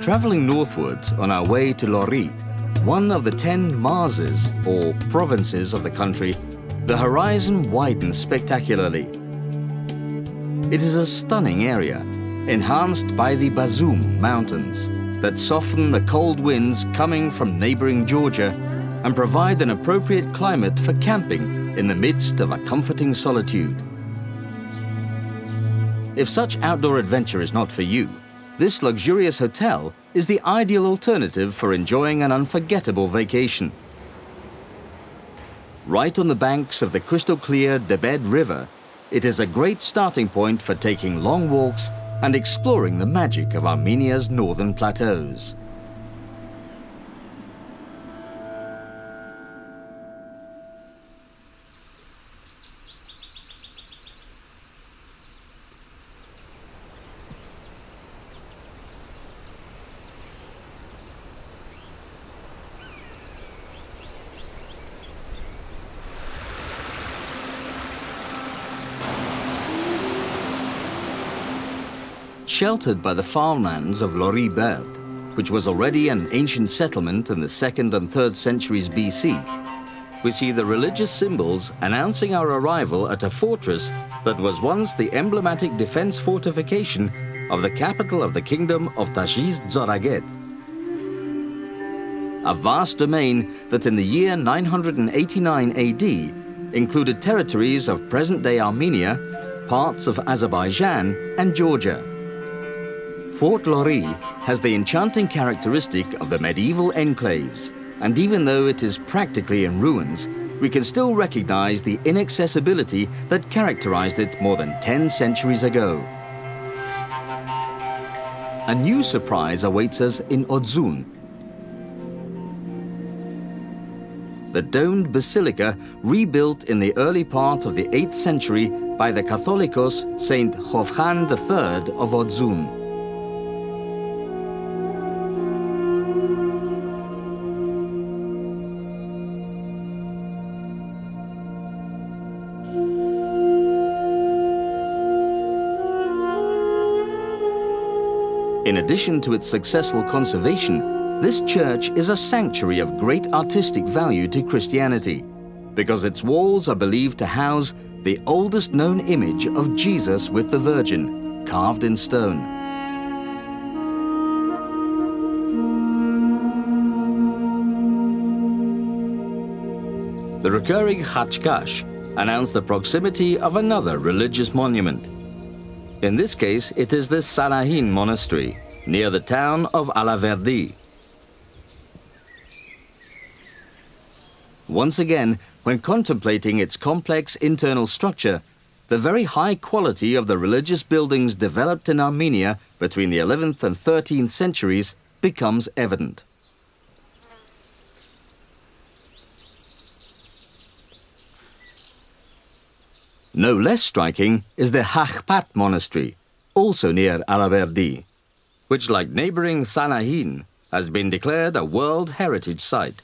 Traveling northwards on our way to Lori, one of the 10 Marses, or provinces of the country, the horizon widens spectacularly. It is a stunning area, enhanced by the Bazoum Mountains, that soften the cold winds coming from neighboring Georgia and provide an appropriate climate for camping in the midst of a comforting solitude. If such outdoor adventure is not for you, this luxurious hotel is the ideal alternative for enjoying an unforgettable vacation. Right on the banks of the crystal-clear Debed River, it is a great starting point for taking long walks and exploring the magic of Armenia's northern plateaus. Sheltered by the farmlands of Lori Berd, which was already an ancient settlement in the 2nd and 3rd centuries BC, we see the religious symbols announcing our arrival at a fortress that was once the emblematic defense fortification of the capital of the kingdom of Tashiz Zoraget. A vast domain that in the year 989 AD included territories of present-day Armenia, parts of Azerbaijan and Georgia. Fort Lori has the enchanting characteristic of the medieval enclaves, and even though it is practically in ruins, we can still recognize the inaccessibility that characterized it more than 10 centuries ago. A new surprise awaits us in Odzun. The domed basilica, rebuilt in the early part of the 8th century by the Catholicos Saint Hovhan III of Odzun. In addition to its successful conservation, this church is a sanctuary of great artistic value to Christianity, because its walls are believed to house the oldest known image of Jesus with the Virgin, carved in stone. The recurring Khachkash announced the proximity of another religious monument. In this case, it is the Sanahin Monastery, near the town of Alaverdi. Once again, when contemplating its complex internal structure, the very high quality of the religious buildings developed in Armenia between the 11th and 13th centuries becomes evident. No less striking is the Hakhpat Monastery, also near Alaverdi, which, like neighboring Sanahin, has been declared a World Heritage Site.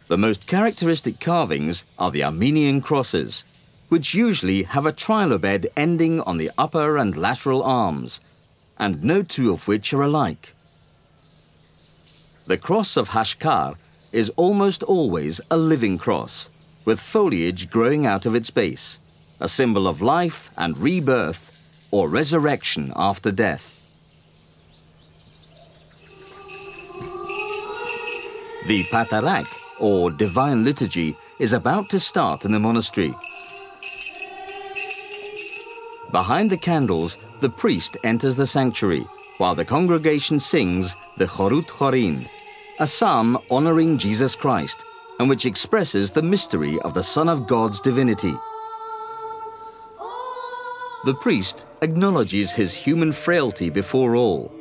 The most characteristic carvings are the Armenian crosses, which usually have a trilobed ending on the upper and lateral arms, and no two of which are alike. The cross of Hashkar is almost always a living cross, with foliage growing out of its base, a symbol of life and rebirth, or resurrection after death. The Patarak, or Divine Liturgy, is about to start in the monastery. Behind the candles, the priest enters the sanctuary, while the congregation sings the Chorut Chorin, a psalm honoring Jesus Christ, and which expresses the mystery of the Son of God's divinity. The priest acknowledges his human frailty before all,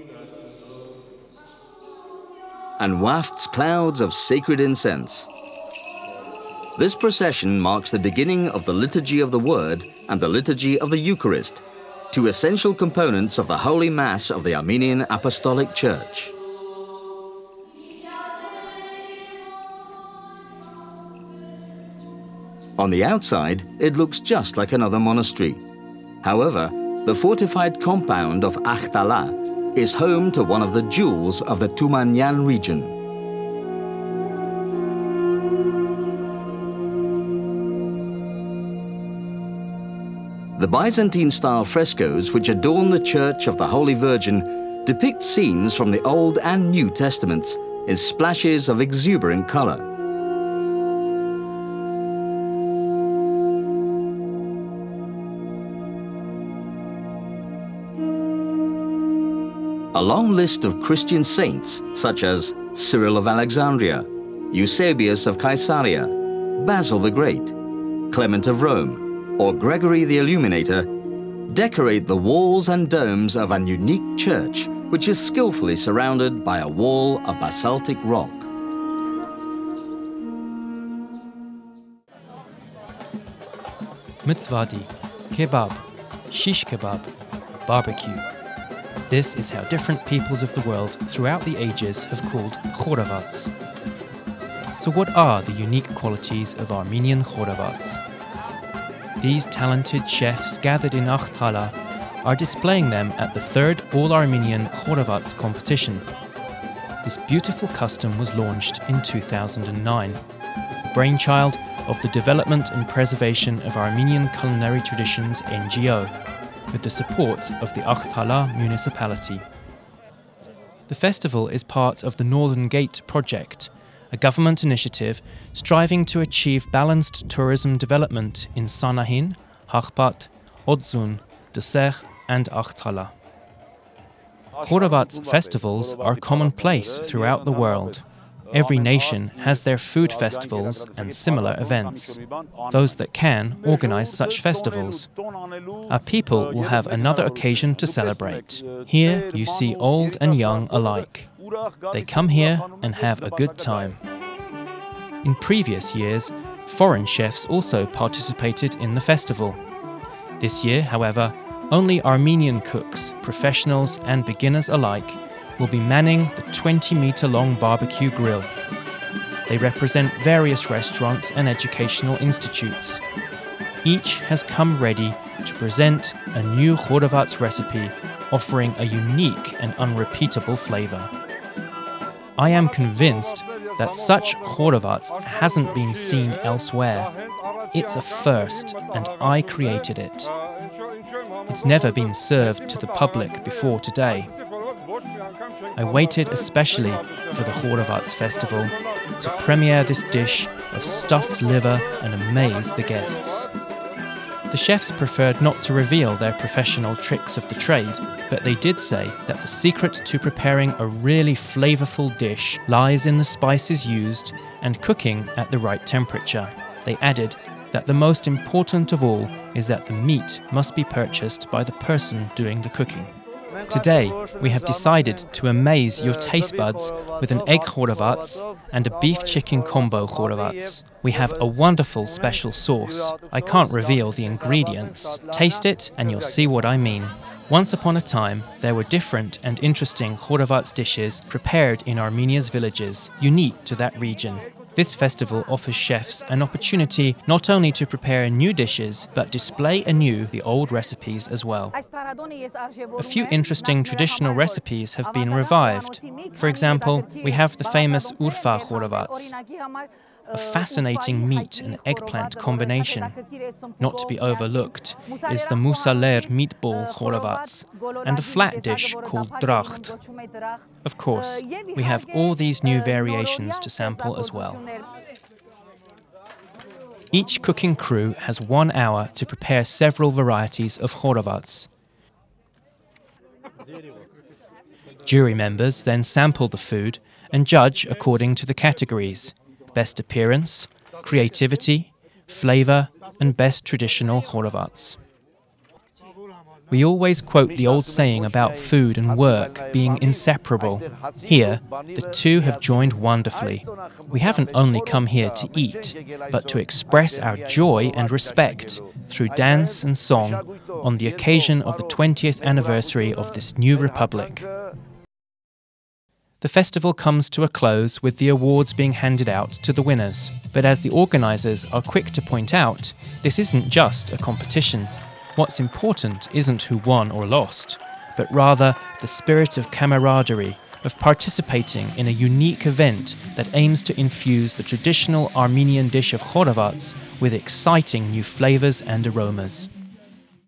and wafts clouds of sacred incense. This procession marks the beginning of the Liturgy of the Word and the Liturgy of the Eucharist, two essential components of the Holy Mass of the Armenian Apostolic Church. On the outside, it looks just like another monastery. However, the fortified compound of Achtala is home to one of the jewels of the Tumanyan region. The Byzantine-style frescoes which adorn the Church of the Holy Virgin depict scenes from the Old and New Testaments in splashes of exuberant color. A long list of Christian saints, such as Cyril of Alexandria, Eusebius of Caesarea, Basil the Great, Clement of Rome, or Gregory the Illuminator, decorate the walls and domes of an unique church which is skillfully surrounded by a wall of basaltic rock. Mitzvadi, kebab, shish kebab, barbecue. This is how different peoples of the world throughout the ages have called khoravats. So what are the unique qualities of Armenian khoravats? These talented chefs gathered in Achtala are displaying them at the 3rd All-Armenian Khoravats competition. This beautiful custom was launched in 2009, the brainchild of the Development and Preservation of Armenian Culinary Traditions NGO, with the support of the Achtala municipality. The festival is part of the Northern Gate project, a government initiative striving to achieve balanced tourism development in Sanahin, Hakhpat, Odzun, Dserh and Achtala. Khoravats festivals are commonplace throughout the world. Every nation has their food festivals and similar events. Those that can organize such festivals. Our people will have another occasion to celebrate. Here you see old and young alike. They come here and have a good time. In previous years, foreign chefs also participated in the festival. This year, however, only Armenian cooks, professionals and beginners alike, will be manning the 20-meter-long barbecue grill. They represent various restaurants and educational institutes. Each has come ready to present a new khoravats recipe offering a unique and unrepeatable flavor. I am convinced that such khoravats hasn't been seen elsewhere. It's a first, and I created it. It's never been served to the public before today. I waited especially for the Khoravats festival to premiere this dish of stuffed liver and amaze the guests. The chefs preferred not to reveal their professional tricks of the trade, but they did say that the secret to preparing a really flavorful dish lies in the spices used and cooking at the right temperature. They added that the most important of all is that the meat must be purchased by the person doing the cooking. Today, we have decided to amaze your taste buds with an egg khoravats and a beef-chicken combo khoravats. We have a wonderful special sauce. I can't reveal the ingredients. Taste it and you'll see what I mean. Once upon a time, there were different and interesting khoravats dishes prepared in Armenia's villages, unique to that region. This festival offers chefs an opportunity not only to prepare new dishes, but display anew the old recipes as well. A few interesting traditional recipes have been revived. For example, we have the famous Urfa khoravats, a fascinating meat and eggplant combination. Not to be overlooked is the musaler meatball khoravats and a flat dish called dracht. Of course, we have all these new variations to sample as well. Each cooking crew has 1 hour to prepare several varieties of khoravats. Jury members then sample the food and judge according to the categories: best appearance, creativity, flavor, and best traditional khoravats. We always quote the old saying about food and work being inseparable. Here, the two have joined wonderfully. We haven't only come here to eat, but to express our joy and respect through dance and song on the occasion of the 20th anniversary of this new republic. The festival comes to a close with the awards being handed out to the winners. But as the organisers are quick to point out, this isn't just a competition. What's important isn't who won or lost, but rather the spirit of camaraderie, of participating in a unique event that aims to infuse the traditional Armenian dish of khorovats with exciting new flavors and aromas.